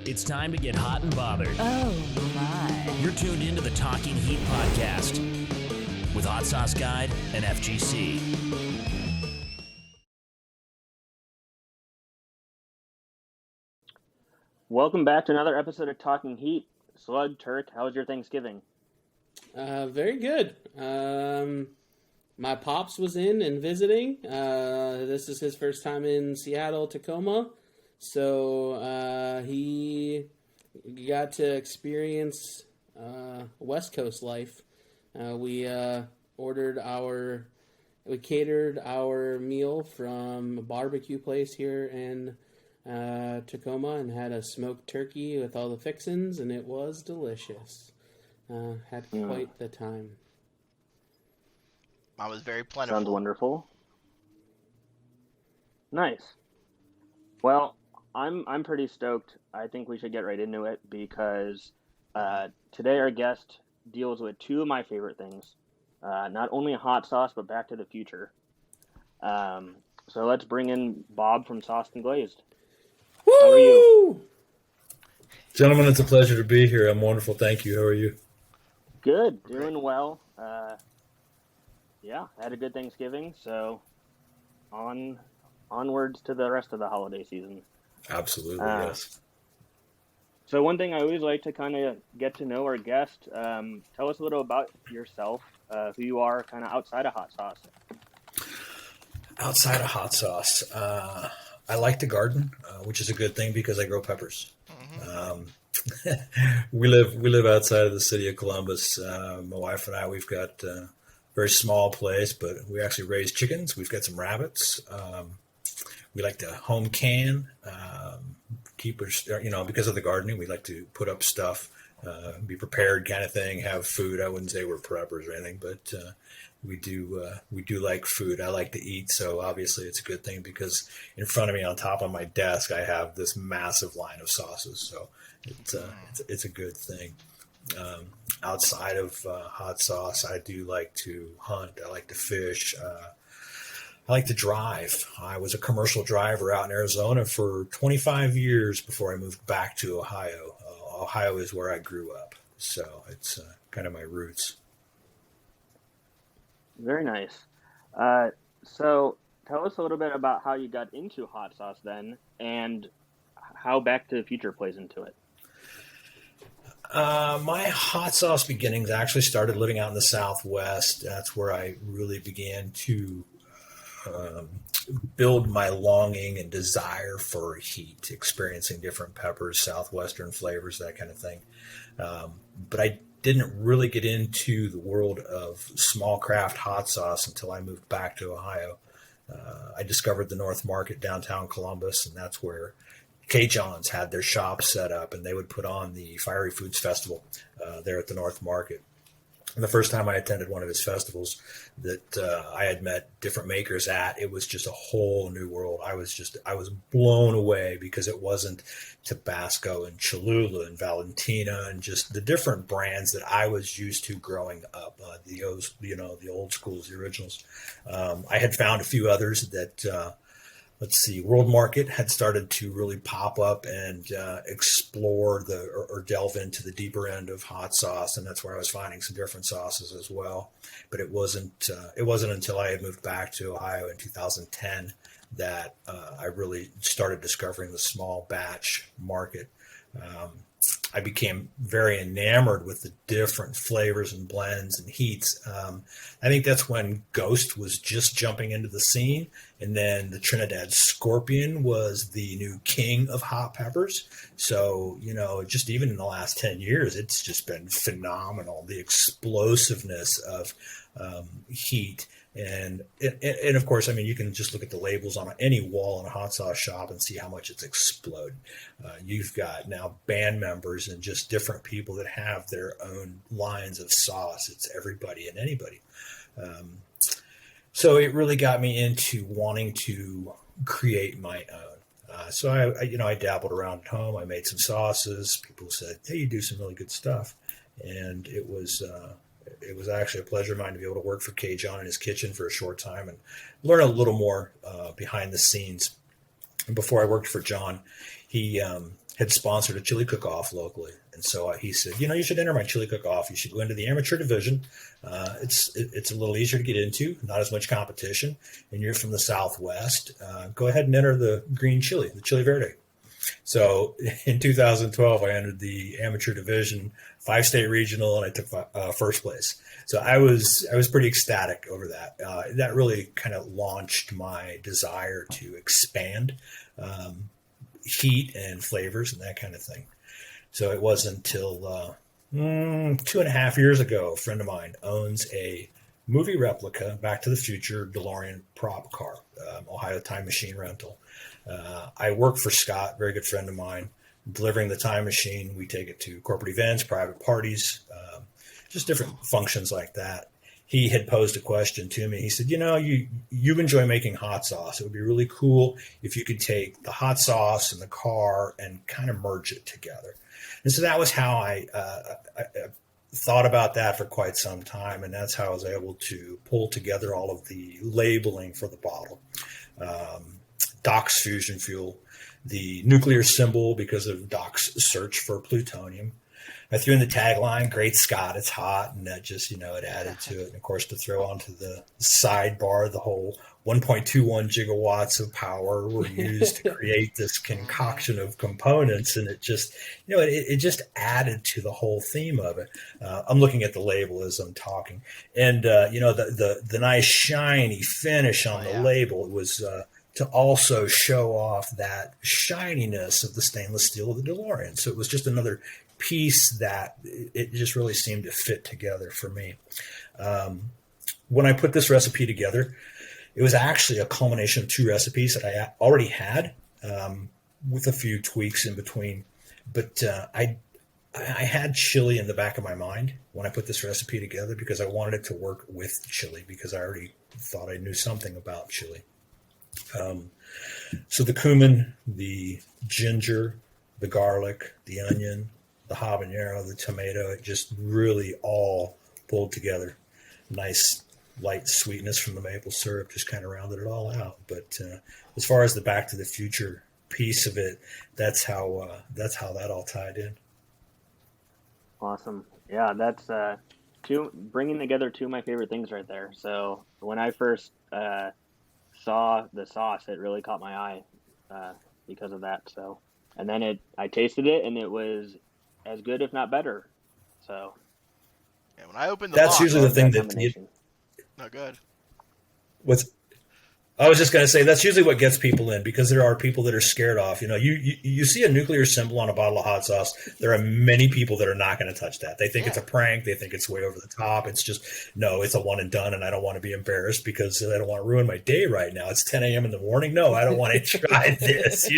It's time to get hot and bothered. Oh, my. You're tuned into the Talking Heat podcast with Hot Sauce Guide and FGC. Welcome back to another episode of Talking Heat. Slug, Turk, how was your Thanksgiving? Very good. My pops was in and visiting. This is his first time in Seattle, Tacoma. So he got to experience West Coast life. We catered our meal from a barbecue place here in Tacoma and had a smoked turkey with all the fixins, and it was delicious. Had quite the time. I was very plentiful. Sounds wonderful. Nice. Well, I'm pretty stoked. I think we should get right into it because today our guest deals with two of my favorite things. Not only hot sauce, but Back to the Future. So let's bring in Bob from SaucedandGlazed. Woo! How are you? Gentlemen, it's a pleasure to be here. I'm wonderful. Thank you. How are you? Good. Doing well. Yeah, had a good Thanksgiving. So onwards to the rest of the holiday season. Absolutely, yes. So one thing I always like to kind of get to know our guest. Tell us a little about yourself, who you are kind of outside of hot sauce. Outside of hot sauce, I like to garden, which is a good thing because I grow peppers. We live outside of the city of Columbus. My wife and I, we've got a very small place, but we actually raise chickens. We've got some rabbits. We like to home can, because of the gardening, we like to put up stuff, be prepared kind of thing, have food. I wouldn't say we're preppers or anything, but we do like food. I like to eat, so obviously it's a good thing because in front of me on top of my desk, I have this massive line of sauces. So it's a good thing. Outside of hot sauce, I do like to hunt. I like to fish. I like to drive. I was a commercial driver out in Arizona for 25 years before I moved back to Ohio. Ohio is where I grew up, so it's kind of my roots. Very nice. So tell us a little bit about how you got into hot sauce then, and how Back to the Future plays into it. My hot sauce beginnings actually started living out in the Southwest. That's where I really began to build my longing and desire for heat, experiencing different peppers, Southwestern flavors, that kind of thing. But I didn't really get into the world of small craft hot sauce until I moved back to Ohio. I discovered the North Market downtown Columbus, and that's where K-John's had their shop set up, and they would put on the Fiery Foods Festival there at the North Market. And the first time I attended one of his festivals that I had met different makers at, it was just a whole new world. I was blown away because it wasn't Tabasco and Cholula and Valentina and just the different brands that I was used to growing up, the old schools, the originals. I had found a few others that, World Market had started to really pop up and explore or delve into the deeper end of hot sauce, and that's where I was finding some different sauces as well. But it wasn't until I had moved back to Ohio in 2010 that I really started discovering the small batch market. I became very enamored with the different flavors and blends and heats. I think that's when Ghost was just jumping into the scene. And then the Trinidad Scorpion was the new king of hot peppers. So, just even in the last 10 years, it's just been phenomenal. The explosiveness of heat. And of course, you can just look at the labels on any wall in a hot sauce shop and see how much it's exploded. You've got now band members and just different people that have their own lines of sauce. It's everybody and anybody. So it really got me into wanting to create my own. So I dabbled around at home. I made some sauces. People said, "Hey, you do some really good stuff," and it was actually a pleasure of mine to be able to work for K. John in his kitchen for a short time and learn a little more behind the scenes before I worked for John, he had sponsored a chili cook-off locally. And so he said, you should enter my chili cook-off. You should go into the amateur division. It's a little easier to get into, not as much competition. And you're from the Southwest. Go ahead and enter the green chili, the chili verde. So in 2012, I entered the amateur division, 5-state regional, and I took first place. So I was pretty ecstatic over that. That really kind of launched my desire to expand heat and flavors and that kind of thing. So it wasn't until 2.5 years ago, a friend of mine owns a movie replica Back to the Future DeLorean prop car, Ohio Time Machine Rental. I work for Scott, very good friend of mine, delivering the time machine. We take it to corporate events, private parties, just different functions like that. He had posed a question to me. He said, you enjoy making hot sauce. It would be really cool if you could take the hot sauce and the car and kind of merge it together. And so that was how I thought about that for quite some time. And that's how I was able to pull together all of the labeling for the bottle. Doc's fusion fuel, the nuclear symbol because of Doc's search for plutonium. I threw in the tagline, "Great Scott, it's hot," and that just, it added to it. And of course, to throw onto the sidebar, the whole 1.21 gigawatts of power were used to create this concoction of components, and it just, it just added to the whole theme of it. I'm looking at the label as I'm talking, and the nice shiny finish on the label was to also show off that shininess of the stainless steel of the DeLorean. So it was just another piece that it just really seemed to fit together for me. When I put this recipe together, it was actually a culmination of 2 recipes that I already had, with a few tweaks in between. But I had chili in the back of my mind when I put this recipe together because I wanted it to work with chili because I already thought I knew something about chili. So the cumin, the ginger, the garlic, the onion, the habanero, the tomato, it just really all pulled together. Nice light sweetness from the maple syrup just kind of rounded it all out. But as far as the Back to the Future piece of it, that's how that all tied in. Awesome. Yeah, that's bringing together 2 of my favorite things right there. So when I first saw the sauce, it really caught my eye because of that. So, and then I tasted it, and it was as good, if not better. So, yeah, when I opened the that's box, usually the thing that not good. I was just going to say that's usually what gets people in because there are people that are scared off. You see a nuclear symbol on a bottle of hot sauce. There are many people that are not going to touch that. They think it's a prank. They think it's way over the top. It's just, no, it's a one and done. And I don't want to be embarrassed because I don't want to ruin my day right now. It's 10 a.m. in the morning. No, I don't want to try this,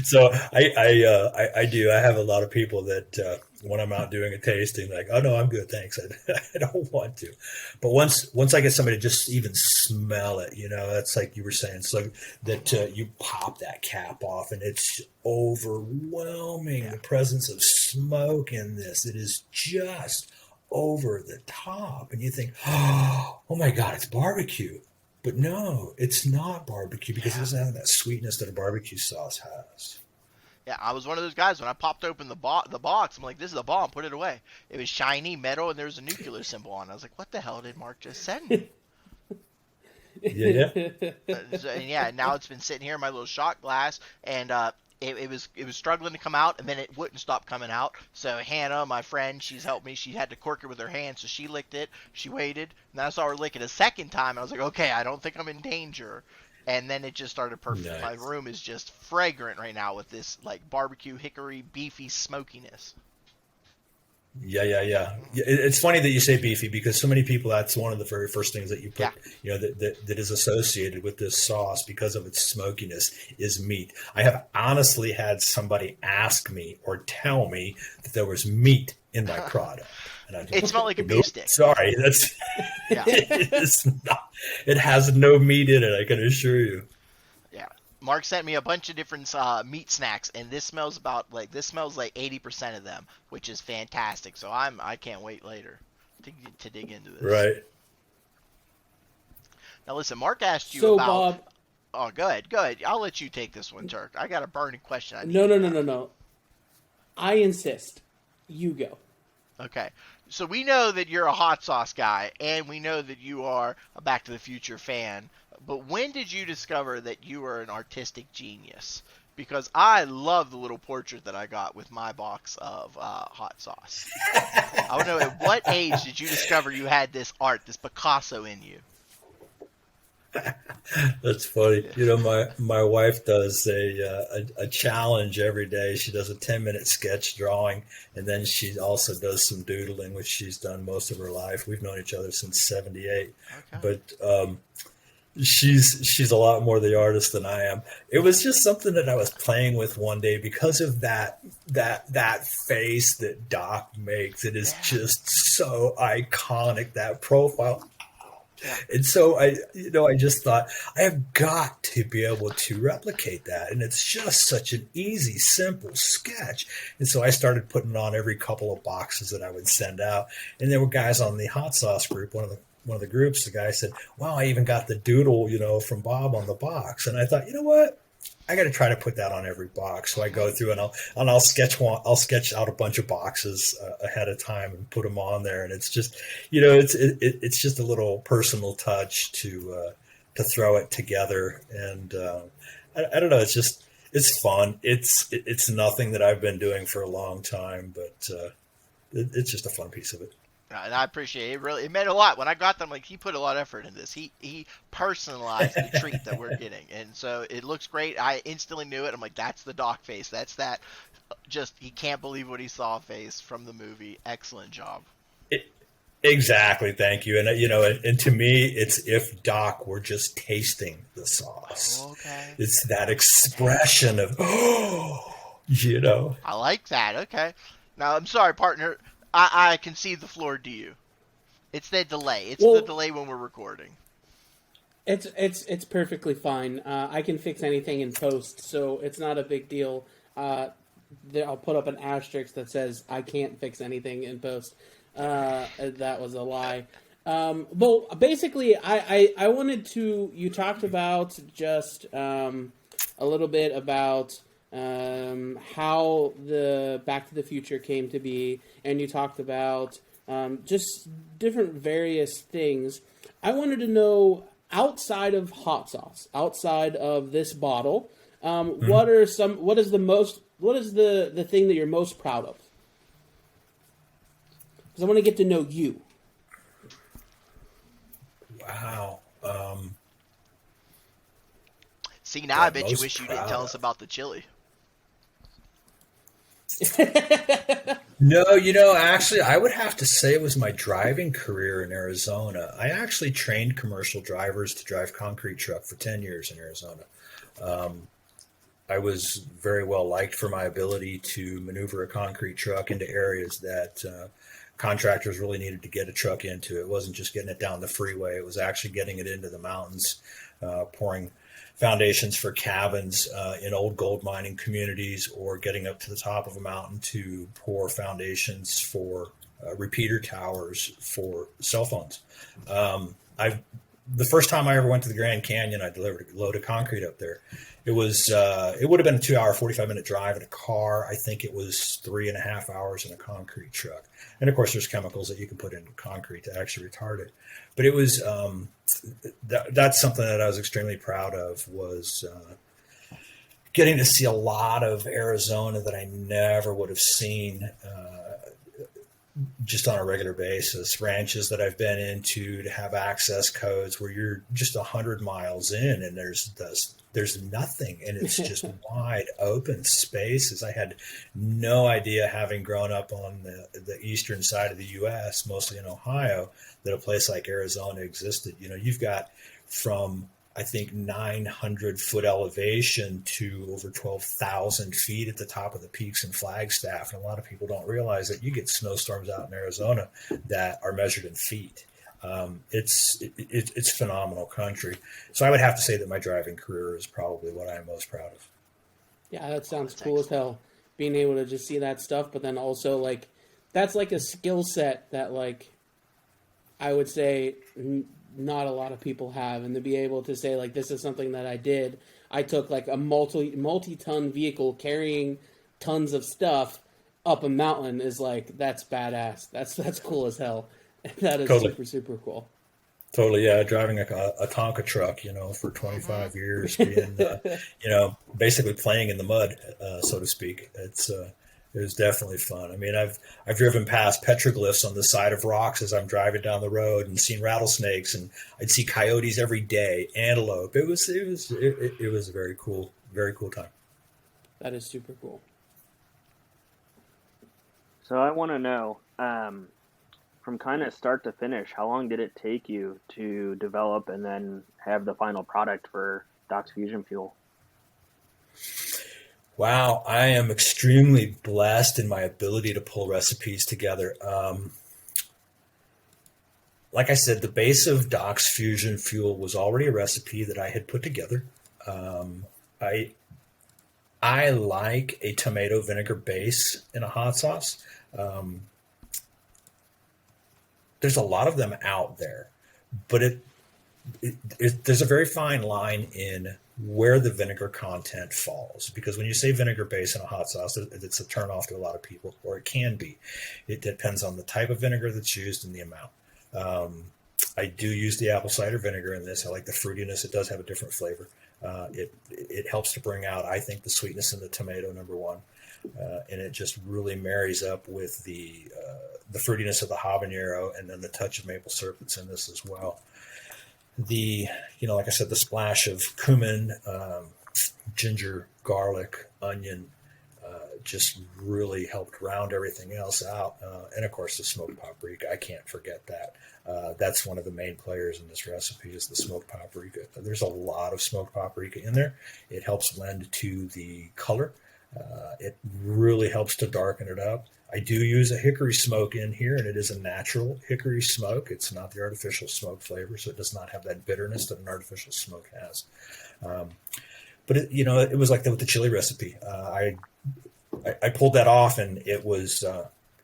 So I do. I have a lot of people that when I'm out doing a tasting, like, oh no, I'm good. Thanks. I don't want to. But once I get somebody to just even smell it, that's like you were saying, so that you pop that cap off and it's overwhelming. The presence of smoke in this, it is just over the top. And you think, oh my God, it's barbecue. But no, it's not barbecue because it doesn't have that sweetness that a barbecue sauce has. Yeah, I was one of those guys when I popped open the box. I'm like, this is a bomb. Put it away. It was shiny metal, and there was a nuclear symbol on it. I was like, what the hell did Mark just send me? Yeah. And now it's been sitting here in my little shot glass, and it was struggling to come out, and then it wouldn't stop coming out. So Hannah, my friend, she's helped me. She had to cork it with her hand, so she licked it. She waited, and then I saw her lick it a second time, and I was like, okay, I don't think I'm in danger. And then it just started perfect. Nice. My room is just fragrant right now with this like barbecue hickory beefy smokiness. Yeah. It's funny that you say beefy because so many people, that's one of the very first things that you put, that is associated with this sauce because of its smokiness is meat. I have honestly had somebody ask me or tell me that there was meat in my product. It smelled like a beef stick. Sorry, that's it is not. It has no meat in it. I can assure you. Yeah, Mark sent me a bunch of different meat snacks, and this smells like 80% of them, which is fantastic. So I can't wait later to dig into this. Right. Now listen, Mark asked you so about. Bob, Oh, go ahead. Go ahead. I'll let you take this one, Turk. I got a burning question. No. I insist. You go. Okay. So we know that you're a hot sauce guy, and we know that you are a Back to the Future fan. But when did you discover that you were an artistic genius? Because I love the little portrait that I got with my box of hot sauce. I want to know, at what age did you discover you had this art, this Picasso in you? That's funny. You know, my wife does a challenge every day. She does a 10-minute sketch drawing, and then she also does some doodling, which she's done most of her life. We've known each other since '78, Okay. but she's a lot more the artist than I am. It was just something that I was playing with one day because of that face that Doc makes. It is just so iconic, that profile. And so I just thought I have got to be able to replicate that. And it's just such an easy, simple sketch. And so I started putting on every couple of boxes that I would send out. And there were guys on the hot sauce group, one of the groups, the guy said, "Wow, I even got the doodle, from Bob on the box." And I thought, you know what? I got to try to put that on every box. So I go through and I'll sketch out a bunch of boxes ahead of time and put them on there. And it's just, it's just a little personal touch to throw it together. And I don't know. It's fun. It's nothing that I've been doing for a long time, but it's just a fun piece of it. And I appreciate it. It meant a lot. When I got them, he put a lot of effort in this. He personalized the treat that we're getting. And so it looks great. I instantly knew it. I'm like, that's the Doc face. That's that. Just, he can't believe what he saw face from the movie. Excellent job. Exactly. Thank you. And, and to me, it's if Doc were just tasting the sauce. Oh, okay. It's that expression of, I like that. Okay. Now, I'm sorry, partner. I concede the floor to you. It's the delay. It's the delay when we're recording. It's perfectly fine. I can fix anything in post, so it's not a big deal. I'll put up an asterisk that says I can't fix anything in post. That was a lie. Well, basically, I wanted to. You talked about just a little bit about how the Back to the Future came to be, and you talked about just different various things. I wanted to know, outside of hot sauce, outside of this bottle, what is the thing that you're most proud of? Because I want to get to know you. Wow. See, now I bet you wish you didn't tell us about the chili. No, actually, I would have to say it was my driving career in Arizona. I actually trained commercial drivers to drive concrete truck for 10 years in Arizona. I was very well liked for my ability to maneuver a concrete truck into areas that contractors really needed to get a truck into. It wasn't just getting it down the freeway. It was actually getting it into the mountains, pouring foundations for cabins in old gold mining communities, or getting up to the top of a mountain to pour foundations for repeater towers for cell phones. The first time I ever went to the Grand Canyon, I delivered a load of concrete up there. It would have been a 2-hour, 45-minute drive in a car. I think it was 3.5 hours in a concrete truck. And of course, there's chemicals that you can put in concrete to actually retard it. But it was, that's something that I was extremely proud of, was getting to see a lot of Arizona that I never would have seen just on a regular basis. Ranches that I've been into to have access codes where you're just 100 miles in and there's nothing, and it's just wide open spaces. I had no idea, having grown up on the eastern side of the U.S., mostly in Ohio, that a place like Arizona existed. You've got from, I think, 900 foot elevation to over 12,000 feet at the top of the peaks in Flagstaff. And a lot of people don't realize that you get snowstorms out in Arizona that are measured in feet. It's phenomenal country. So I would have to say that my driving career is probably what I'm most proud of. Yeah, that sounds cool as hell. Being able to just see that stuff, but then also that's a skill set that I would say not a lot of people have, and to be able to say like this is something that I did. I took like a multi-ton vehicle carrying tons of stuff up a mountain is like that's badass. That's cool as hell. That is Totally. super super cool. Totally, yeah. Driving a Tonka truck, for 25 years, being, basically playing in the mud, so to speak. It was definitely fun. I mean, I've driven past petroglyphs on the side of rocks as I'm driving down the road, and seen rattlesnakes, and I'd see coyotes every day, antelope. It was a very cool time. That is super cool. So I want to know, from kind of start to finish, how long did it take you to develop and then have the final product for Doc's Fusion Fuel? Wow, I am extremely blessed in my ability to pull recipes together. Like I said, the base of Doc's Fusion Fuel was already a recipe that I had put together. I like a tomato vinegar base in a hot sauce. There's a lot of them out there, but there's a very fine line in where the vinegar content falls, because when you say vinegar base in a hot sauce, it's a turn off to a lot of people, or it can be. It depends on the type of vinegar that's used and the amount. I do use the apple cider vinegar in this. I like the fruitiness. It does have a different flavor. It helps to bring out, I think, the sweetness in the tomato, number one. And it just really marries up with the fruitiness of the habanero, and then the touch of maple syrup that's in this as well. Like I said, the splash of cumin, ginger, garlic, onion, just really helped round everything else out. And of course, the smoked paprika. I can't forget that. That's one of the main players in this recipe, is the smoked paprika. There's a lot of smoked paprika in there. It helps lend to the color. It really helps to darken it up. I do use a hickory smoke in here, and it is a natural hickory smoke. It's not the artificial smoke flavor, so it does not have that bitterness that an artificial smoke has. But it was like that with the chili recipe. I pulled that off, and it was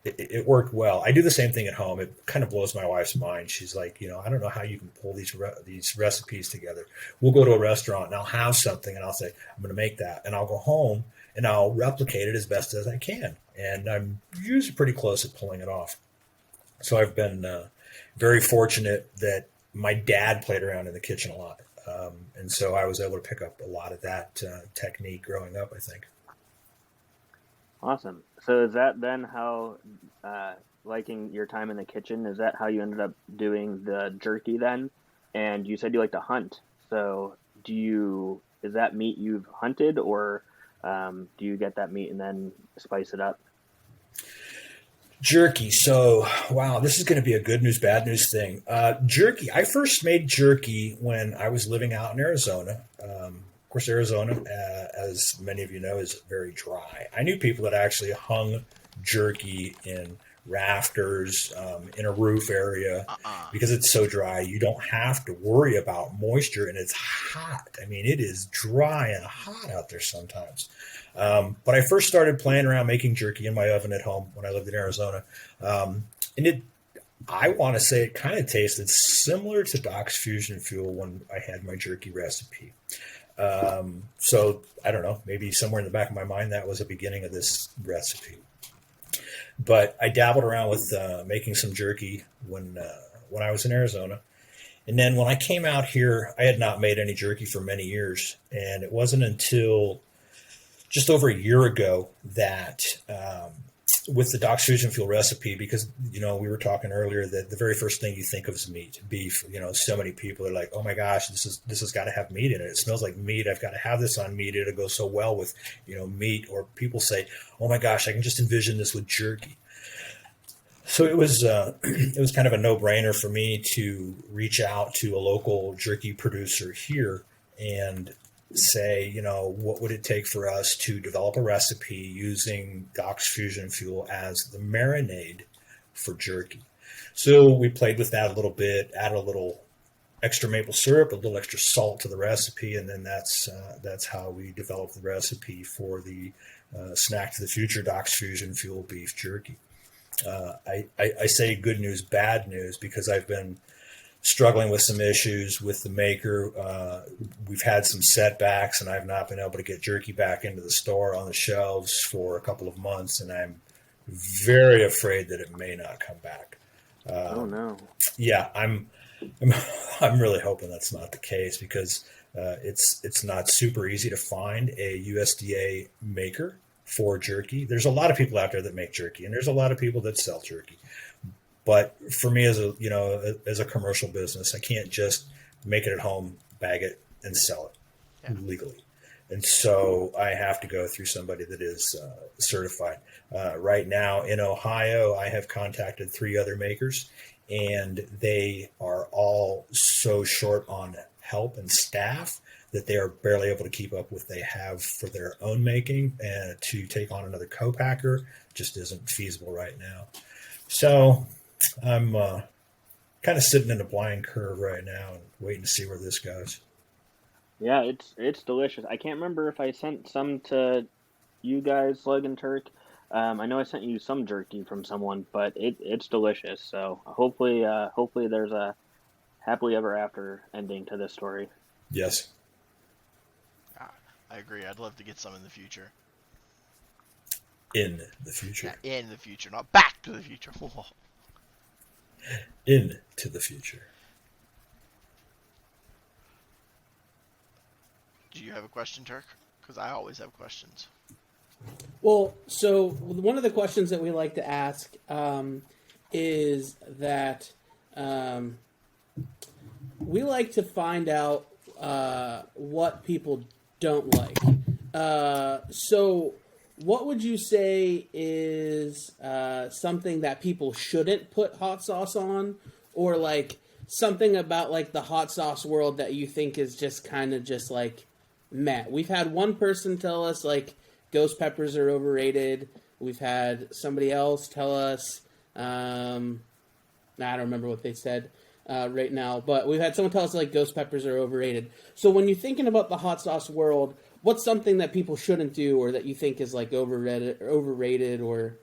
it worked well. I do the same thing at home. It kind of blows my wife's mind. She's like, I don't know how you can pull these recipes together. We'll go to a restaurant, and I'll have something, and I'll say, I'm going to make that, and I'll go home and I'll replicate it as best as I can. And I'm usually pretty close at pulling it off. So I've been very fortunate that my dad played around in the kitchen a lot. And so I was able to pick up a lot of that technique growing up, I think. Awesome. So is that then how, liking your time in the kitchen, is that how you ended up doing the jerky then? And you said you like to hunt. So is that meat you've hunted, or do you get that meat and then spice it up? Jerky. So, wow, this is going to be a good news, bad news thing. Jerky. I first made jerky when I was living out in Arizona. Of course, Arizona, as many of you know, is very dry. I knew people that actually hung jerky in rafters, in a roof area, because it's so dry. You don't have to worry about moisture, and it's hot. I mean, it is dry and hot out there sometimes. But I first started playing around making jerky in my oven at home when I lived in Arizona. And I want to say it kind of tasted similar to Doc's Fusion Fuel when I had my jerky recipe. So I don't know, maybe somewhere in the back of my mind, that was the beginning of this recipe. But I dabbled around with making some jerky when I was in Arizona. And then when I came out here, I had not made any jerky for many years. And it wasn't until just over a year ago that with the Doc's Fusion Fuel recipe, because, we were talking earlier that the very first thing you think of is meat, beef. So many people are like, oh my gosh, this has got to have meat in it. It smells like meat. I've got to have this on meat. It'll go so well with, meat. Or people say, oh my gosh, I can just envision this with jerky. So it was kind of a no-brainer for me to reach out to a local jerky producer here and say, what would it take for us to develop a recipe using Doc's Fusion Fuel as the marinade for jerky? So we played with that a little bit, added a little extra maple syrup, a little extra salt to the recipe, and then that's how we developed the recipe for the Snack to the Future Doc's Fusion Fuel beef jerky. I say good news, bad news, because I've been struggling with some issues with the maker. We've had some setbacks, and I've not been able to get jerky back into the store on the shelves for a couple of months, and I'm very afraid that it may not come back. Oh no! Yeah, I'm really hoping that's not the case, because it's not super easy to find a USDA maker for jerky. There's a lot of people out there that make jerky, and there's a lot of people that sell jerky. But for me, as a commercial business, I can't just make it at home, bag it, and sell it legally. And so I have to go through somebody that is certified. Right now in Ohio, I have contacted 3 other makers, and they are all so short on help and staff that they are barely able to keep up with what they have for their own making, and to take on another co-packer just isn't feasible right now. So I'm kind of sitting in a blind curve right now and waiting to see where this goes. Yeah, it's delicious. I can't remember if I sent some to you guys, Slug and Turk. I know I sent you some jerky from someone, but it's delicious. So hopefully there's a happily ever after ending to this story. Yes. I agree. I'd love to get some in the future. In the future. Yeah, in the future, not back to the future. Into the future. Do you have a question, Turk? Because I always have questions. Well, so one of the questions that we like to ask is that we like to find out what people don't like. So what would you say is something that people shouldn't put hot sauce on, or like something about like the hot sauce world that you think is just kind of just like meh? We've had one person tell us like ghost peppers are overrated. We've had somebody else tell us, I don't remember what they said right now, but we've had someone tell us like ghost peppers are overrated. So when you're thinking about the hot sauce world, what's something that people shouldn't do, or that you think is like overrated, or?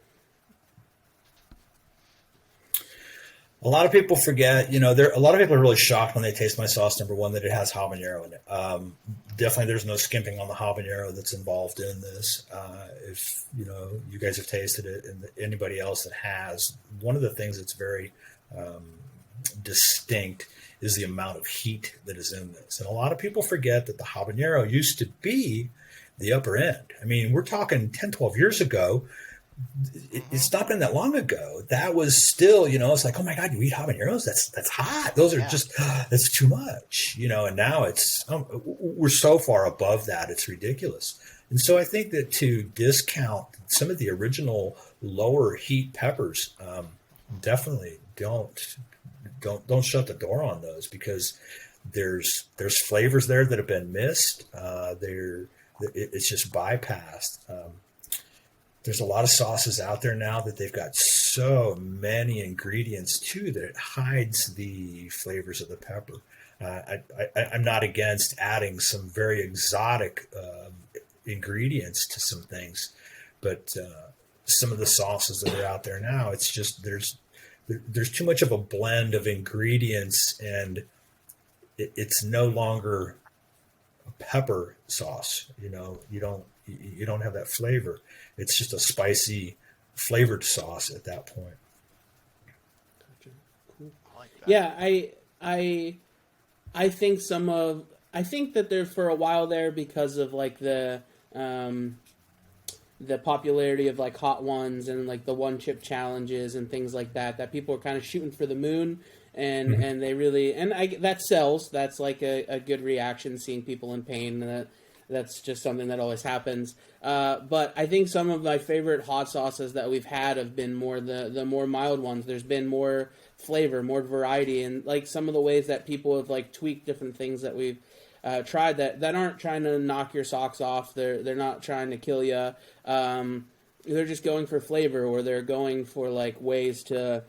A lot of people forget, a lot of people are really shocked when they taste my sauce, number one, that it has habanero in it. Definitely there's no skimping on the habanero that's involved in this. If, you guys have tasted it, and anybody else that has, one of the things that's very distinct is the amount of heat that is in this. And a lot of people forget that the habanero used to be the upper end. I mean, we're talking 10, 12 years ago. It's not been that long ago. That was still, it's like, oh my God, you eat habaneros? That's hot. Those are just, that's too much, and now we're so far above that. It's ridiculous. And so I think that to discount some of the original lower heat peppers, definitely don't shut the door on those, because there's flavors there that have been missed. It's just bypassed. There's a lot of sauces out there now that they've got so many ingredients too that it hides the flavors of the pepper. I'm not against adding some very exotic ingredients to some things, but some of the sauces that are out there now, it's just there's too much of a blend of ingredients, and it's no longer a pepper sauce. You don't have that flavor. It's just a spicy flavored sauce at that point. Gotcha. Cool. I like that. Yeah, I think that there for a while there, because of like the popularity of like Hot Ones and like the one chip challenges and things like that people are kind of shooting for the moon, and they really, that sells. That's like a good reaction, seeing people in pain. That's just something that always happens. But I think some of my favorite hot sauces that we've had have been more the more mild ones. There's been more flavor, more variety, and like some of the ways that people have like tweaked different things that we've tried that aren't trying to knock your socks off. They're not trying to kill you. They're just going for flavor, or they're going for like ways to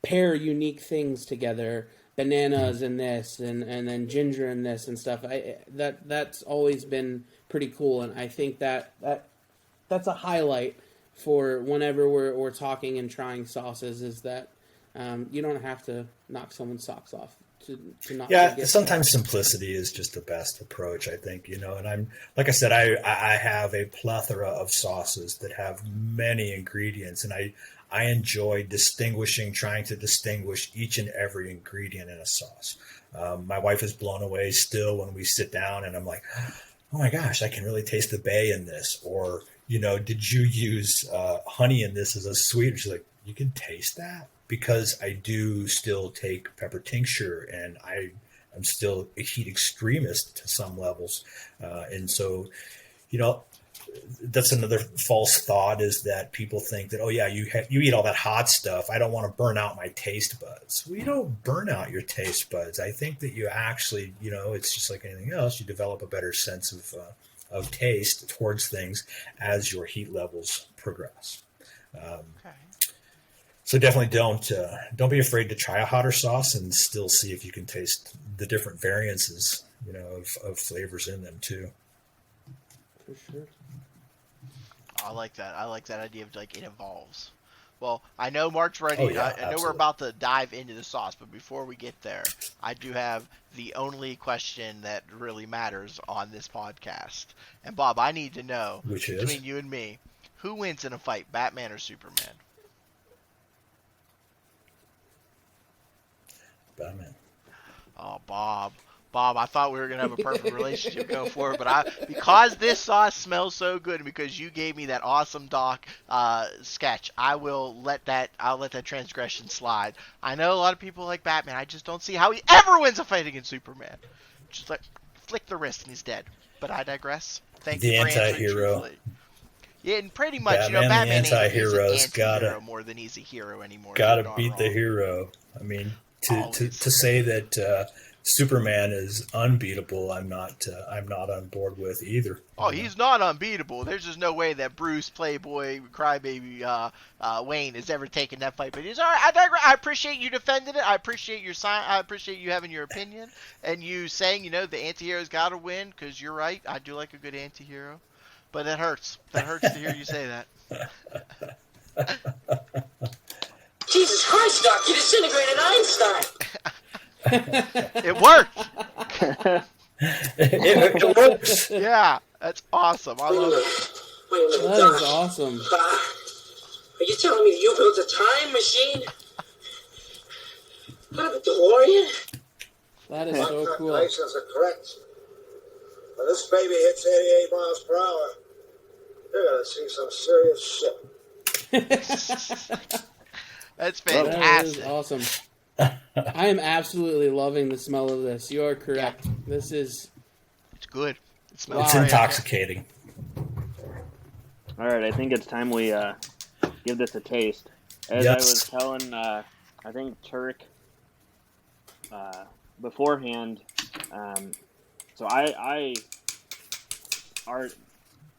pair unique things together. Bananas in this, and then ginger in this and stuff. That's always been pretty cool, and I think that's a highlight for whenever we're talking and trying sauces, is that You don't have to knock someone's socks off to not. Yeah, sometimes simplicity is just the best approach, I think, and I'm, like I said, I have a plethora of sauces that have many ingredients, and I enjoy trying to distinguish each and every ingredient in a sauce. My wife is blown away still when we sit down and I'm like, oh my gosh, I can really taste the bay in this. Or, did you use honey in this as a sweetener? She's like, you can taste that? Because I do still take pepper tincture, and I'm still a heat extremist to some levels. And so, that's another false thought, is that people think that, oh yeah, you eat all that hot stuff, I don't want to burn out my taste buds. Well, you don't burn out your taste buds. I think that you actually, it's just like anything else. You develop a better sense of taste towards things as your heat levels progress. Okay. So definitely don't be afraid to try a hotter sauce and still see if you can taste the different variances, of flavors in them too. For sure. I like that. I like that idea of like it evolves. Well, I know Mark's ready. Oh, yeah, I know we're absolutely. about to dive into the sauce, but before we get there, I do have the only question that really matters on this podcast. And Bob, I need to know, Which is? between you and me, who wins in a fight, Batman or Superman? Batman. Oh, Bob, I thought we were gonna have a perfect relationship going forward, but because this sauce smells so good, and because you gave me that awesome doc sketch, I'll let that transgression slide. I know a lot of people like Batman. I just don't see how he ever wins a fight against Superman. Just like flick the wrist and he's dead. But I digress. Thank you for answering anti-hero. truthfully. Yeah, and pretty much, Batman, Batman the ain't anti-hero's he's an anti-hero gotta- more than he's a hero anymore. Gotta You're not beat the wrong. hero. I mean, to Always. say that Superman is unbeatable, I'm not on board with either. Oh, he's not unbeatable. There's just no way that Bruce, Playboy, Crybaby, Wayne is ever taking that fight. But he's all right. I appreciate you defending it. I appreciate your sign. I appreciate you having your opinion and you saying, the anti-hero's got to win, because you're right. I do like a good anti-hero. But that hurts. That hurts to hear you say that. Jesus Christ, Doc, you disintegrated Einstein. It worked. it works. Yeah, that's awesome. I love it. Wait a minute, That Doc. is awesome. Are you telling me that you built a time machine? Out of a DeLorean? That is so cool. Calculations are correct. When this baby hits 88 miles per hour, you're going to see some serious shit. That's That fantastic. is awesome. I am absolutely loving the smell of this. You are correct. This is It's good. It smells It's great. intoxicating. All right, I think it's time we give this a taste. As Yes. I was telling, I think Turk beforehand. So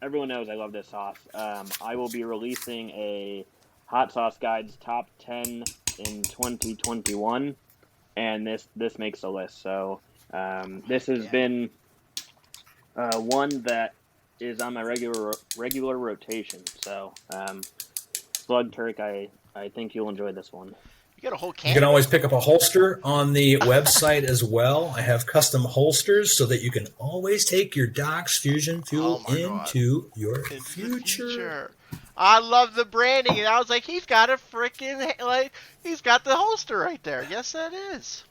everyone knows I love this sauce. I will be releasing a Hot Sauce Guide's top 10 in 2021, and this makes the list. So this has been one that is on my regular rotation. So Slug Turk, I think you'll enjoy this one. You got a whole You can. can always pick up a holster on the website as well. I have custom holsters so that you can always take your Doc's Fusion Fuel Oh my God. into your Into the future. I love the branding, and I was like, he's got a freaking he's got the holster right there. Yes, that is.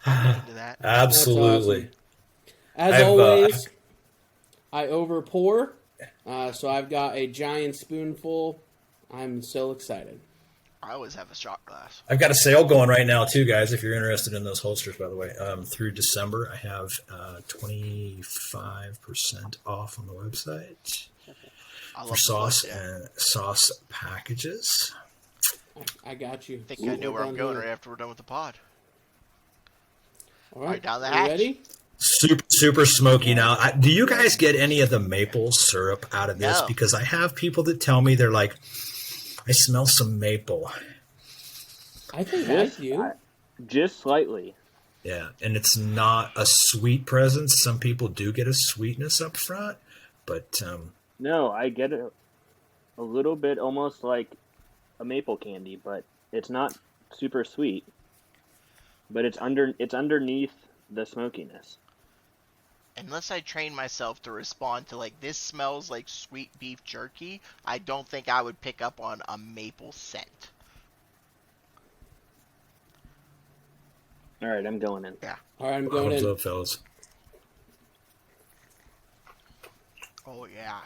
I'm into that. Absolutely. As I've, always, I over pour. So I've got a giant spoonful. I'm so excited. I always have a shot glass. I've got a sale going right now too, guys. If you're interested in those holsters, by the way, through December, I have 25% off on the website I love for the sauce look, yeah. and sauce packages. I got you. I think I know where I'm We're going done right here. after we're done with the pod. All right, down the you hatch. ready? Super smoky now. Do you guys get any of the maple syrup out of this? No. Because I have people that tell me they're like, I smell some maple. I think I do. Just slightly. Yeah, and it's not a sweet presence. Some people do get a sweetness up front, but No, I get it a little bit almost like a maple candy, but it's not super sweet, but it's underneath the smokiness. Unless I train myself to respond to like this smells like sweet beef jerky, I don't think I would pick up on a maple scent. All right, I'm going in. Yeah. All right, I'm going Bottoms in. up, fellas. Oh yeah.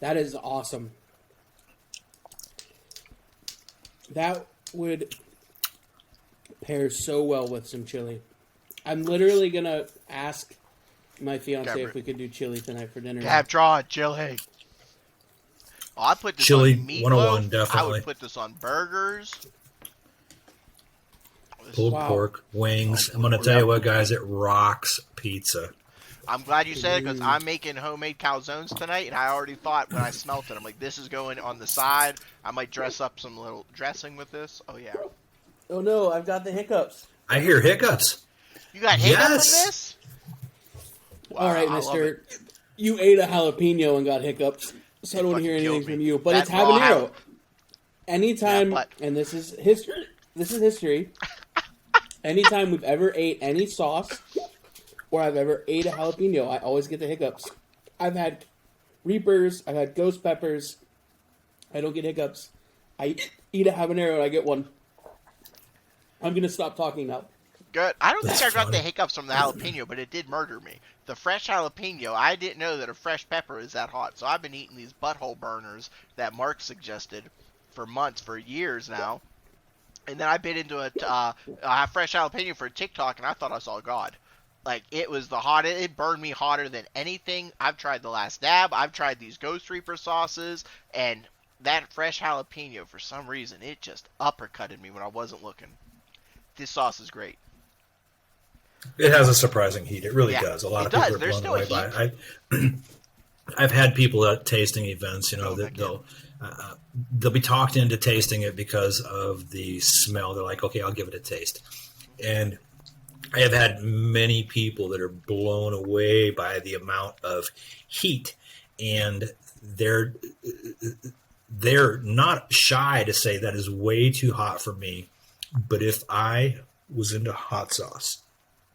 That is awesome. That would pair so well with some chili. I'm literally going to ask my fiance if we could do chili tonight for dinner. Gab, draw chili. Oh, I put this Chili on meatloaf. 101, I definitely. would put this on burgers. Pulled pork, wings. I'm going to tell you what, guys, it rocks pizza. I'm glad you said it because I'm making homemade calzones tonight, and I already thought when I smelt it, I'm like, this is going on the side. I might dress up some little dressing with this. Oh, yeah. Oh, no, I've got the hiccups. I hear hiccups. You got hiccups from Yes. this? Wow, All right, I love mister. it. You ate a jalapeno and got hiccups, so I don't want to hear fucking anything killed me. from you. But That it's raw habanero. Anytime, Yeah, but- and this is history. Anytime we've ever ate any sauce or I've ever ate a jalapeno, I always get the hiccups. I've had Reapers, I've had ghost peppers. I don't get hiccups. I eat a habanero and I get one. I'm going to stop talking now. Good. I don't think That's I got funny. the hiccups from the jalapeno, but it did murder me. The fresh jalapeno, I didn't know that a fresh pepper is that hot. So I've been eating these butthole burners that Mark suggested for months, for years now. And then I bit into a fresh jalapeno for TikTok, and I thought I saw God. Like, it was the hottest. It burned me hotter than anything. I've tried the Last Dab. I've tried these Ghost Reaper sauces. And that fresh jalapeno, for some reason, it just uppercutted me when I wasn't looking. This sauce is great. It has a surprising heat. It really Yeah, does. A lot it of people does. are There's blown still a away by it. I've had people at tasting events, Oh, that heck they'll be talked into tasting it because of the smell. They're like, okay, I'll give it a taste. And I have had many people that are blown away by the amount of heat, and they're not shy to say that is way too hot for me. But if I was into hot sauce,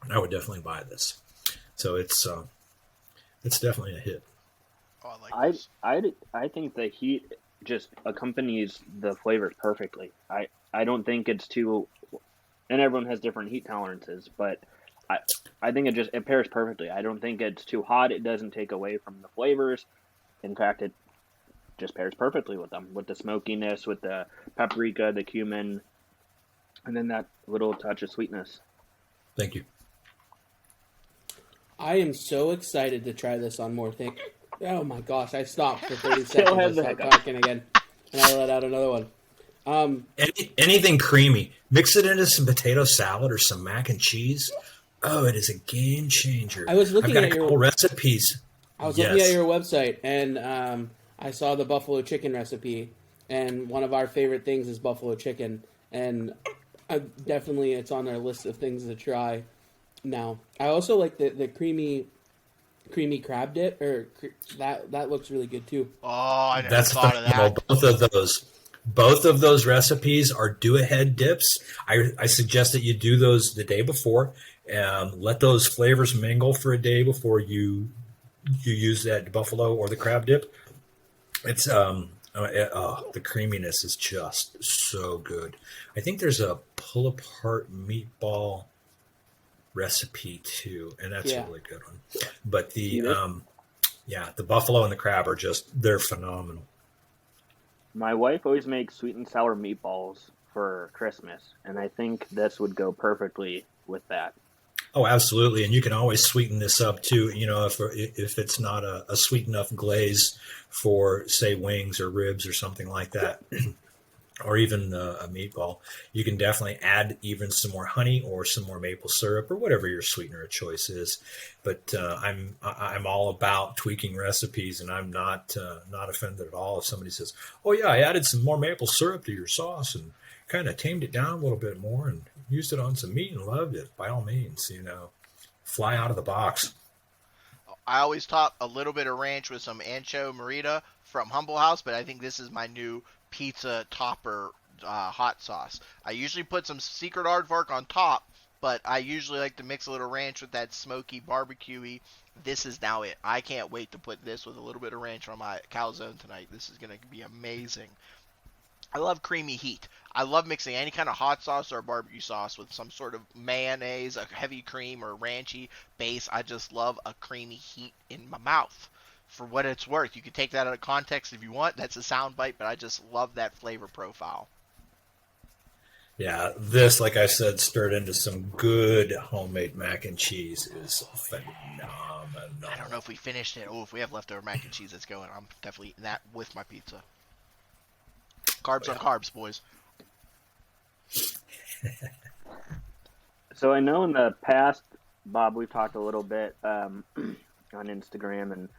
I would definitely buy this. So it's definitely a hit. Oh, I like this. I think the heat just accompanies the flavors perfectly. I don't think it's too, and everyone has different heat tolerances, but I think it pairs perfectly. I don't think it's too hot. It doesn't take away from the flavors. In fact, it just pairs perfectly with them, with the smokiness, with the paprika, the cumin, and then that little touch of sweetness. Thank you. I am so excited to try this on more things. Oh my gosh, I stopped for 30 Still seconds. I has the started hiccup. talking again. And I let out another one. Anything creamy. Mix it into some potato salad or some mac and cheese. Oh, it is a game changer. I was looking I've got at a your- couple recipes. I was looking at your website, and I saw the buffalo chicken recipe, and one of our favorite things is buffalo chicken, and definitely it's on our list of things to try now. I also like the creamy crab dip, that looks really good too. Oh, I never That's thought of phenomenal. that. Both of those recipes are do-ahead dips. I suggest that you do those the day before. Let those flavors mingle for a day before you use that buffalo or the crab dip. It's the creaminess is just so good. I think there's a pull-apart meatball recipe too, and that's a really good one. But the buffalo and the crab are they're phenomenal. My wife always makes sweet and sour meatballs for Christmas, and I think this would go perfectly with that. Oh, absolutely. And you can always sweeten this up too. If it's not a sweet enough glaze for, say, wings or ribs or something like that, or even a meatball, you can definitely add even some more honey or some more maple syrup or whatever your sweetener of choice is. But I'm all about tweaking recipes, and I'm not offended at all if somebody says, "Oh yeah, I added some more maple syrup to your sauce and kind of tamed it down a little bit more and used it on some meat and loved it." By all means, fly out of the box. I always top a little bit of ranch with some ancho marita from Humble House, but I think this is my new pizza topper hot sauce. I usually put some secret aardvark on top, but I usually like to mix a little ranch with that smoky barbecue-y. This is now it. I can't wait to put this with a little bit of ranch on my calzone tonight. This is going to be amazing. I love creamy heat. I love mixing any kind of hot sauce or barbecue sauce with some sort of mayonnaise, a heavy cream, or ranchy base. I just love a creamy heat in my mouth. For what it's worth, you can take that out of context if you want. That's a sound bite, but I just love that flavor profile. Yeah, this, like I said, stirred into some good homemade mac and cheese is phenomenal. I don't know if we finished it. Oh, if we have leftover mac and cheese that's going, I'm definitely eating that with my pizza. Carbs on carbs, boys. So I know in the past, Bob, we've talked a little bit on Instagram,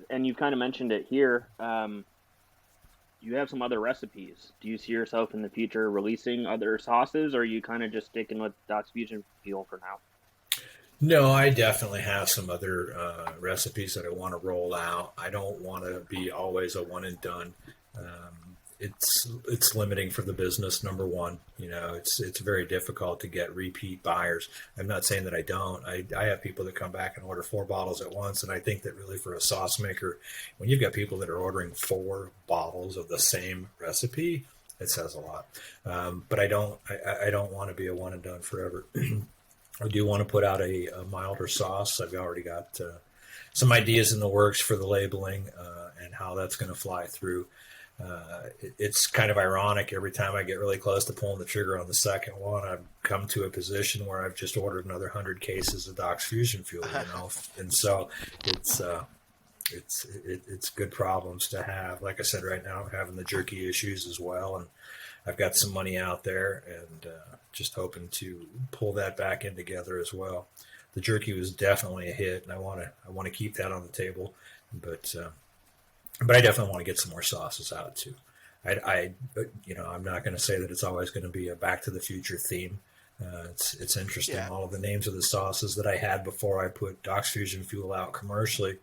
and you kind of mentioned it here. You have some other recipes. Do you see yourself in the future releasing other sauces, or are you kind of just sticking with Doc's Fusion Fuel for now? No, I definitely have some other recipes that I want to roll out. I don't want to be always a one and done. It's limiting for the business. Number one, it's very difficult to get repeat buyers. I'm not saying that I don't. I have people that come back and order 4 bottles at once, and I think that really for a sauce maker, when you've got people that are ordering 4 bottles of the same recipe, it says a lot. But I don't want to be a one and done forever. I do want to put out a milder sauce. I've already got some ideas in the works for the labeling and how that's going to fly through. It's kind of ironic. Every time I get really close to pulling the trigger on the second one, I've come to a position where I've just ordered another 100 cases of Doc's Fusion Fuel, and so it's good problems to have. Like I said, right now I'm having the jerky issues as well, and I've got some money out there, and just hoping to pull that back in together as well. The jerky was definitely a hit, and I want to keep that on the table, but I definitely want to get some more sauces out too. I'm not going to say that it's always going to be a Back to the Future theme. It's interesting. Yeah. All of the names of the sauces that I had before I put Doc's Fusion Fuel out commercially,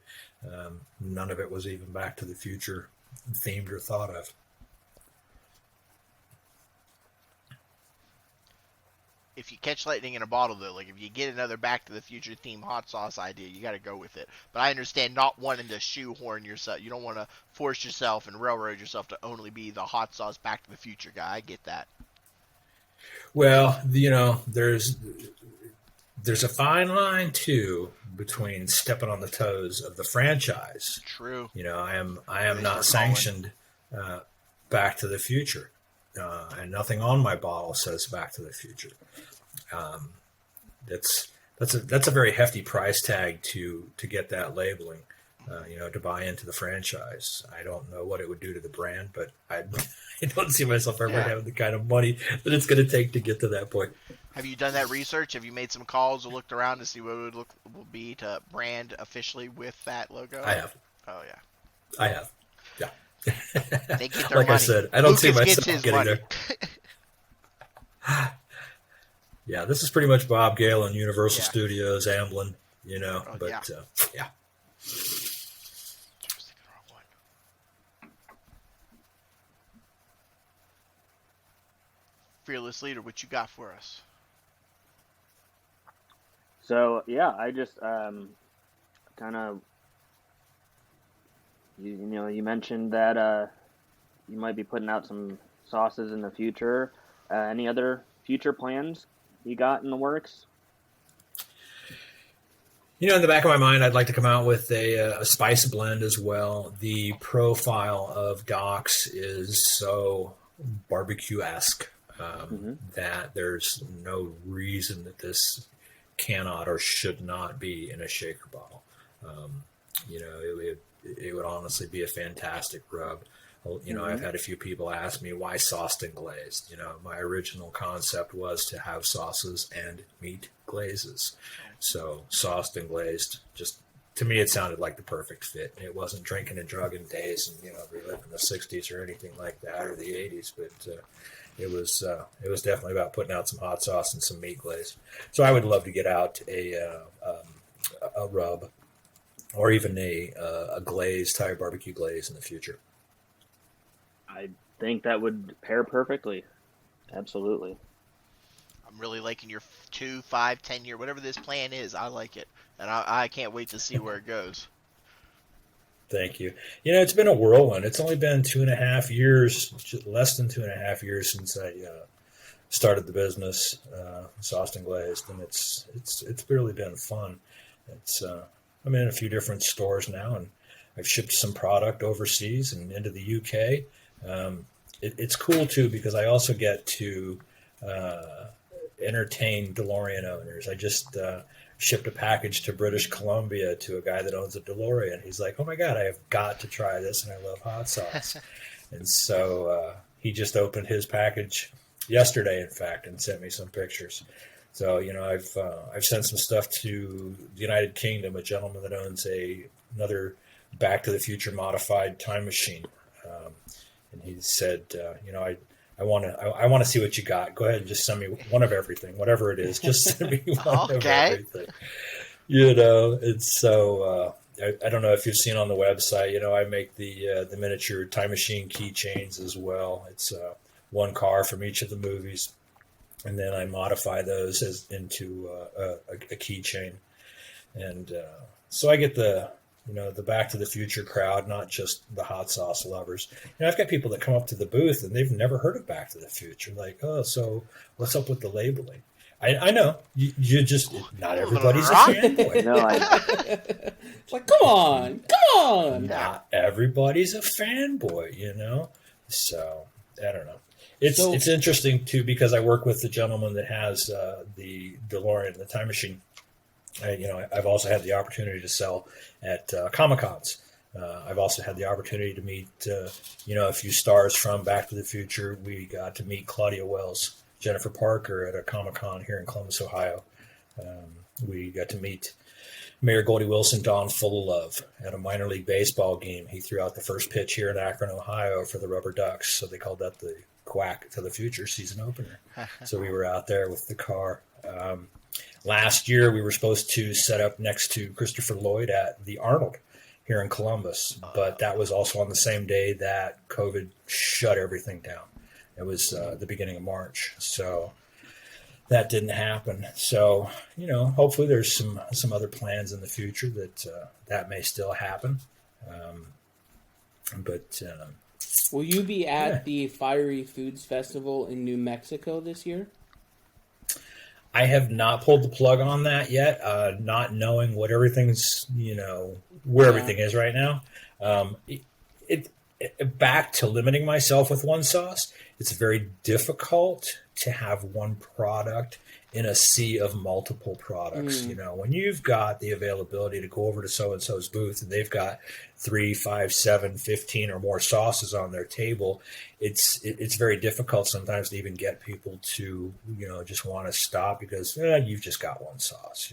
none of it was even Back to the Future themed or thought of. If you catch lightning in a bottle, though, like if you get another Back to the Future theme hot sauce idea, you got to go with it. But I understand not wanting to shoehorn yourself. You don't want to force yourself and railroad yourself to only be the hot sauce Back to the Future guy. I get that. Well, there's a fine line too between stepping on the toes of the franchise. True. I am not sanctioned Back to the Future. And nothing on my bottle says Back to the Future. That's a very hefty price tag to get that labeling, to buy into the franchise. I don't know what it would do to the brand, but I don't see myself ever having the kind of money that it's going to take to get to that point. Have you done that research? Have you made some calls or looked around to see what it would be to brand officially with that logo? I have. Oh yeah. I have. Yeah. They get their like money. I said, I don't see myself getting money. there. Yeah, this is pretty much Bob Gale and Universal Studios, Amblin, yeah. Fearless leader, what you got for us? So I just kind of you mentioned that you might be putting out some sauces in the future. Any other future plans you got in the works? In the back of my mind, I'd like to come out with a spice blend as well. The profile of Doc's is so barbecue-esque that there's no reason that this cannot or should not be in a shaker bottle. It would honestly be a fantastic rub. I've had a few people ask me why SaucedandGlazed. My original concept was to have sauces and meat glazes. So SaucedandGlazed, just to me, it sounded like the perfect fit. It wasn't drinking and drugging days and reliving the '60s or anything like that, or the '80s, but it was definitely about putting out some hot sauce and some meat glaze. So I would love to get out a a rub, or even a glaze, Thai barbecue glaze in the future. I think that would pair perfectly. Absolutely. I'm really liking your 2, 5, 10 year, whatever this plan is. I like it, and I can't wait to see where it goes. Thank you. It's been a whirlwind. It's only been 2.5 years, less than 2.5 years since I started the business, SaucedandGlazed, and it's really been fun. I'm in a few different stores now, and I've shipped some product overseas and into the UK. It's cool too because I also get to entertain DeLorean owners. I just shipped a package to British Columbia to a guy that owns a DeLorean. He's like, "Oh my God, I have got to try this, and I love hot sauce." And so he just opened his package yesterday, in fact, and sent me some pictures. So I've sent some stuff to the United Kingdom, a gentleman that owns another Back to the Future modified time machine, and he said, I want to see what you got. Go ahead and just send me one of everything, whatever it is. Just send me one of everything. And so I don't know if you've seen on the website. I make the miniature time machine keychains as well. It's one car from each of the movies, and then I modify those into a keychain. And so I get the Back to the Future crowd, not just the hot sauce lovers. I've got people that come up to the booth and they've never heard of Back to the Future. Like, oh, so what's up with the labeling? I know you just not everybody's a fanboy. No, it's like, come on. Not everybody's a fanboy, So I don't know. It's interesting too because I work with the gentleman that has the DeLorean, the time machine. I've also had the opportunity to sell at Comic-Cons. I've also had the opportunity to meet, a few stars from Back to the Future. We got to meet Claudia Wells, Jennifer Parker at a Comic-Con here in Columbus, Ohio. We got to meet Mayor Goldie Wilson, Don Full-of-Love, at a minor league baseball game. He threw out the first pitch here in Akron, Ohio for the Rubber Ducks, so they called that the Quack to the Future season opener. So we were out there with the car. Last year, we were supposed to set up next to Christopher Lloyd at the Arnold here in Columbus, but that was also on the same day that COVID shut everything down. It was the beginning of March, so that didn't happen. So, hopefully there's some other plans in the future that may still happen. Will you be at the Fiery Foods Festival in New Mexico this year? I have not pulled the plug on that yet, not knowing what everything's, where everything is right now. Back to limiting myself with one sauce, it's very difficult to have one product in a sea of multiple products. When you've got the availability to go over to so-and-so's booth and they've got 3, 5, 7, 15 or more sauces on their table, it's very difficult sometimes to even get people to, just want to stop because you've just got one sauce,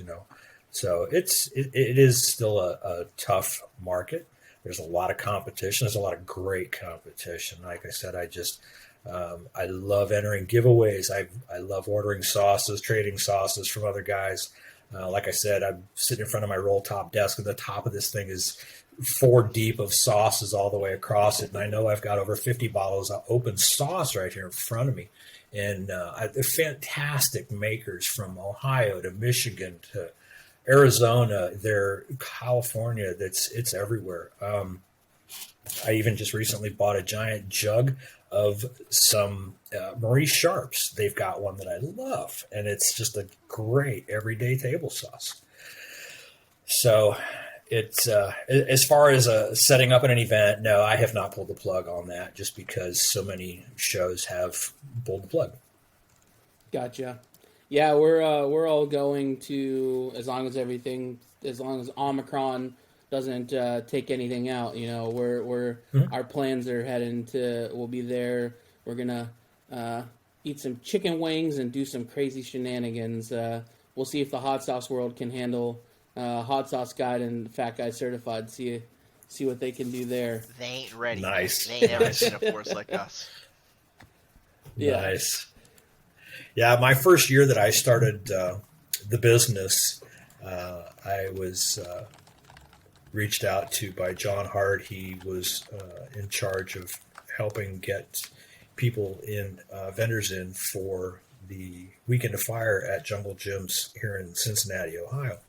So it is still a tough market. There's a lot of competition. There's a lot of great competition. Like I said, I love entering giveaways. I love ordering sauces, trading sauces from other guys. Like I said, I'm sitting in front of my roll top desk, and the top of this thing is 4 deep of sauces all the way across it. And I know I've got over 50 bottles of open sauce right here in front of me. And they're fantastic makers from Ohio to Michigan to Arizona. They're California. It's everywhere. I even just recently bought a giant jug of some Maurice Sharps. They've got one that I love, and it's just a great everyday table sauce. So it's as far as setting up an event, no, I have not pulled the plug on that just because so many shows have pulled the plug. Gotcha. Yeah, we're all going to, as long as Omicron doesn't take anything out, we're our plans are we'll be there. We're gonna eat some chicken wings and do some crazy shenanigans. We'll see if the hot sauce world can handle Hot Sauce Guide and Fat Guy Certified. See what they can do there. They ain't ready. Nice. They ain't never seen a force like us. Yeah. Nice. Yeah, my first year that I started the business, I was reached out to by John Hart. He was in charge of helping get people in, vendors in for the Weekend of Fire at Jungle Gyms here in Cincinnati, Ohio,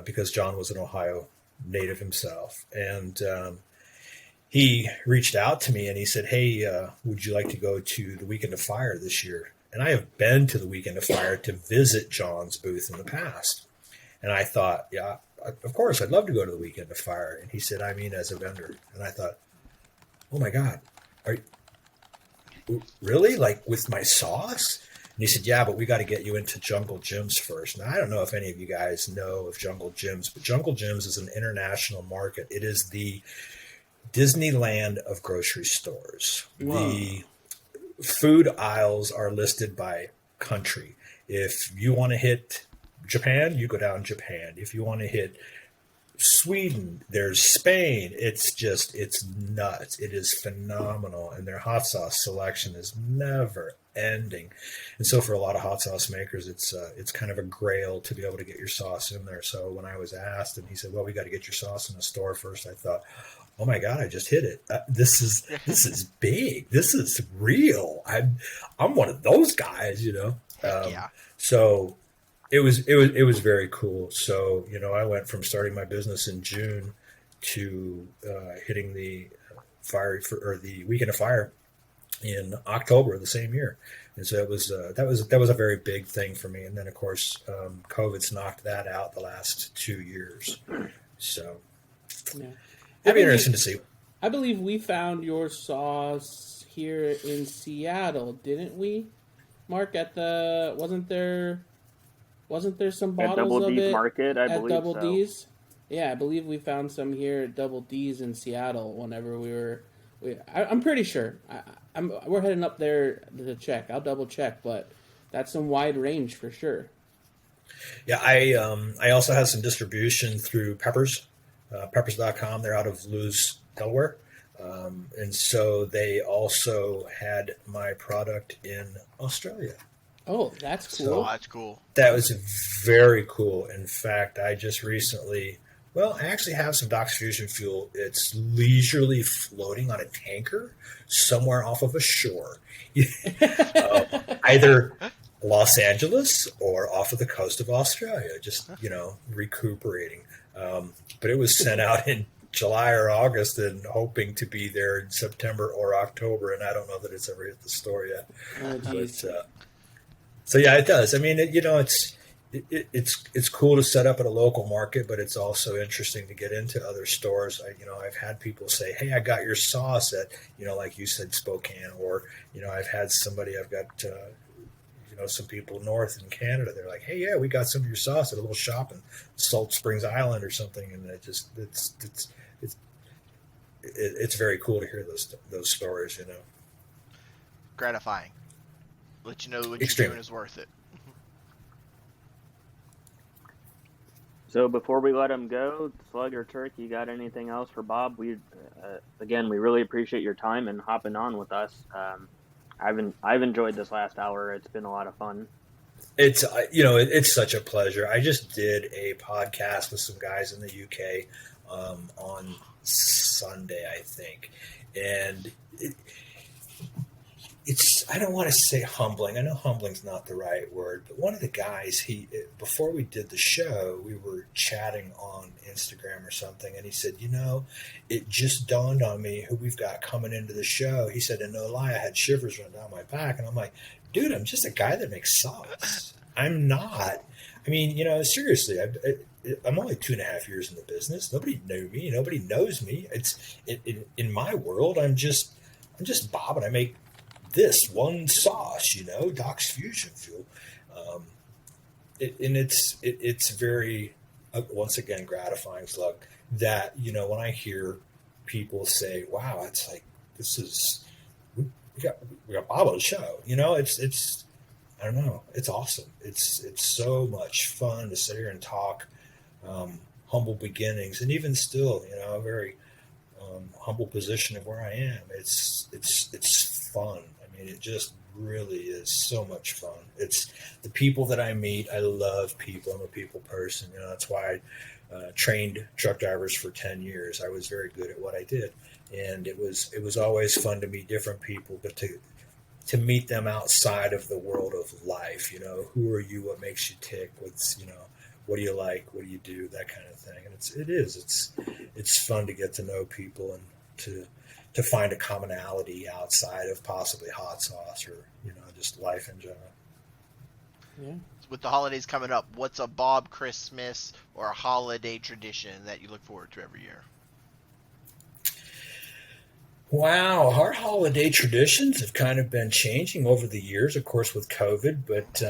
because John was an Ohio native himself. And he reached out to me and he said, "Hey, would you like to go to the Weekend of Fire this year?" And I have been to the Weekend of Fire to visit John's booth in the past. And I thought, yeah, of course, I'd love to go to the Weekend of Fire. And he said, "I mean, as a vendor." And I thought, oh my God, are you really, like, with my sauce? And he said, "Yeah, but we got to get you into Jungle Gyms first." Now, I don't know if any of you guys know of Jungle Gyms, but Jungle Gyms is an international market. It is the Disneyland of grocery stores. Whoa. The food aisles are listed by country. If you want to hit Japan, you go down Japan. If you want to hit Sweden, there's Spain. It's nuts. It is phenomenal. And their hot sauce selection is never ending. And so for a lot of hot sauce makers, it's kind of a grail to be able to get your sauce in there. So when I was asked and he said, "Well, we got to get your sauce in the store first," I thought, oh my God, I just hit it. This is big. This is real. I'm one of those guys, you know? Yeah. So it was very cool. So, you know, I went from starting my business in June to hitting the the Weekend of Fire in October of the same year. And so it was that was a very big thing for me. And then of course, COVID's knocked that out the last 2 years. So Yeah. it'd be interesting to see. I believe we found your sauce here in Seattle, didn't we, Mark? Wasn't there some bottles At Double of D's it Market, I at believe Double so. D's? Yeah, I believe we found some here at Double D's in Seattle. Whenever I'm pretty sure. We're heading up there to check. I'll double check, but that's some wide range for sure. Yeah, I also have some distribution through Peppers, peppers.com. They're out of Lewes, Delaware. And so they also had my product in Australia. Oh, that's cool. Oh, that's cool. That was very cool. In fact, I just recently, I actually have some Doc's Fusion Fuel. It's leisurely floating on a tanker somewhere off of a shore, either Los Angeles or off of the coast of Australia, just, recuperating. But it was sent out in July or August and hoping to be there in September or October. And I don't know that it's ever hit the store yet. Oh, geez. So yeah, it does. I mean, it's cool to set up at a local market, but it's also interesting to get into other stores. I've had people say, "Hey, I got your sauce at, like you said, Spokane," or I've had somebody, I've got some people north in Canada. They're like, "Hey, yeah, we got some of your sauce at a little shop in Salt Springs Island or something," and it's very cool to hear those stories. Gratifying. Let you know what Extreme. you're doing is worth it. So before we let him go, Slug or Turk, you got anything else for Bob? We really appreciate your time and hopping on with us. I've enjoyed this last hour. It's been a lot of fun. It's it's such a pleasure. I just did a podcast with some guys in the UK on Sunday, I think, and it's, I don't want to say humbling. I know humbling's not the right word, but one of the guys, before we did the show, we were chatting on Instagram or something, and he said, it just dawned on me who we've got coming into the show. He said, and no lie, I had shivers run down my back, and I'm like, dude, I'm just a guy that makes sauce. I'm not. I mean, seriously, I'm only 2.5 years in the business. Nobody knew me. Nobody knows me. It's in my world. I'm just Bob, and I make this one sauce, Doc's Fusion Fuel. It's very, once again, gratifying, Slug, that, when I hear people say, wow, it's like, we got Bob on the show, it's, I don't know, it's awesome. It's so much fun to sit here and talk, humble beginnings, and even still, a very humble position of where I am. It's fun. I mean, it just really is so much fun. It's the people that I meet. I love people. I'm a people person. That's why I trained truck drivers for 10 years. I was very good at what I did. And it was always fun to meet different people, but to meet them outside of the world of life. Who are you? What makes you tick? What do you like? What do you do? That kind of thing. And it's fun to get to know people and to find a commonality outside of possibly hot sauce or just life in general. Yeah. With the holidays coming up, what's a Bob Christmas or a holiday tradition that you look forward to every year? Wow, our holiday traditions have kind of been changing over the years, of course, with COVID. But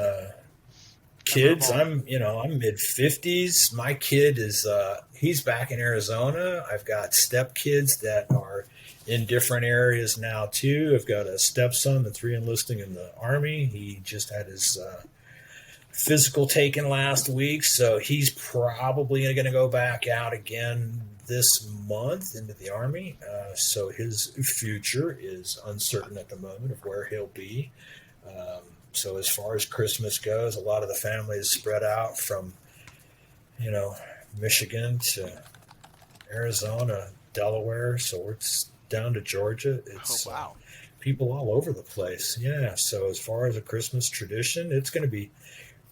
kids, I'm mid 50s. My kid is he's back in Arizona. I've got step kids that are in different areas now too. I've got a stepson that's re-enlisting in the Army. He just had his physical taken last week, so he's probably going to go back out again this month into the Army. So his future is uncertain at the moment of where he'll be. So as far as Christmas goes, a lot of the family is spread out from, Michigan to Arizona, Delaware. So it's down to Georgia. It's wow. People all over the place. Yeah. So as far as a Christmas tradition, it's going to be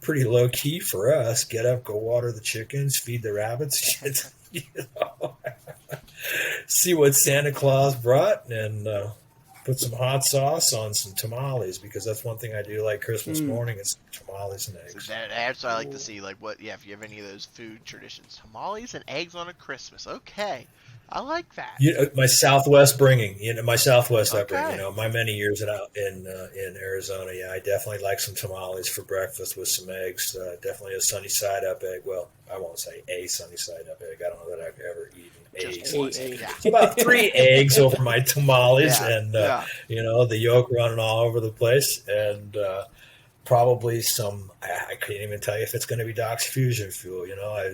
pretty low key for us. Get up, go water the chickens, feed the rabbits, see what Santa Claus brought, and put some hot sauce on some tamales, because that's one thing I do like Christmas morning is tamales and eggs. So that's what I like to see. Like, if you have any of those food traditions, tamales and eggs on a Christmas. Okay, I like that. My Southwest upbringing. Okay. My many years in Arizona. Yeah, I definitely like some tamales for breakfast with some eggs. Definitely a sunny side up egg. Well, I won't say a sunny side up egg. I don't know that I've ever eaten Just eggs. one egg. Yeah. It's about 3 eggs over my tamales, Yeah. and the yolk running all over the place, and probably some. I can't even tell you if it's going to be Doc's Fusion Fuel.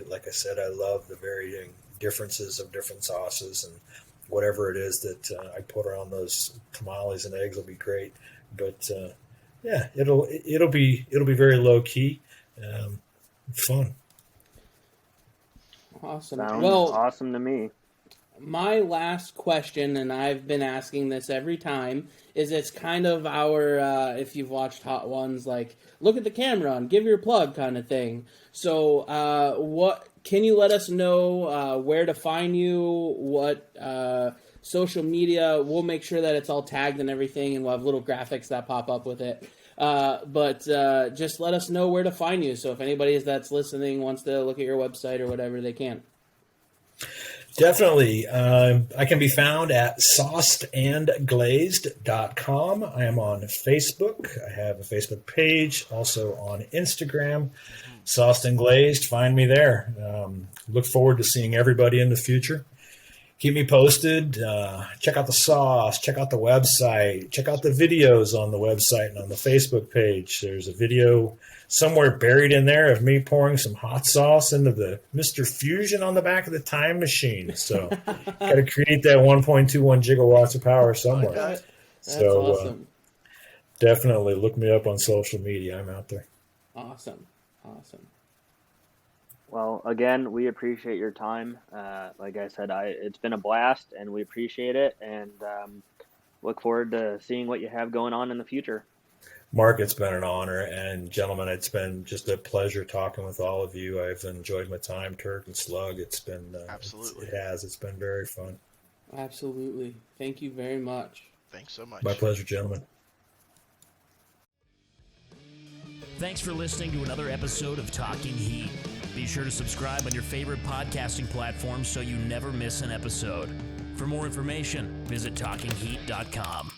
Like I said, I love the varying differences of different sauces, and whatever it is that I put on those tamales and eggs will be great. But it'll be very low key, fun. Awesome. Sounds Well, awesome to me. my last question, and I've been asking this every time, is it's kind of our, if you've watched Hot Ones, like, look at the camera and give your plug kind of thing. So what can you let us know where to find you, what social media? We'll make sure that it's all tagged and everything, and we'll have little graphics that pop up with it. But just let us know where to find you. So if anybody that's listening wants to look at your website or whatever, they can. Definitely. I can be found at SaucedandGlazed.com. I am on Facebook. I have a Facebook page, also on Instagram, Sauced and Glazed. Find me there. Look forward to seeing everybody in the future. Keep me posted. Check out the sauce. Check out the website. Check out the videos on the website and on the Facebook page. There's a video somewhere buried in there of me pouring some hot sauce into the Mr. Fusion on the back of the time machine. So got to create that 1.21 gigawatts of power somewhere. That's So awesome. Definitely look me up on social media. I'm out there. Awesome. Well, again, we appreciate your time. Like I said, it's been a blast, and we appreciate it, and look forward to seeing what you have going on in the future. Mark, it's been an honor, and gentlemen, it's been just a pleasure talking with all of you. I've enjoyed my time, Turk and Slug. It's been Absolutely. It's been very fun. Absolutely. Thank you very much. Thanks so much. My pleasure, gentlemen. Thanks for listening to another episode of Talking Heat. Be sure to subscribe on your favorite podcasting platform so you never miss an episode. For more information, visit TalkingHeat.com.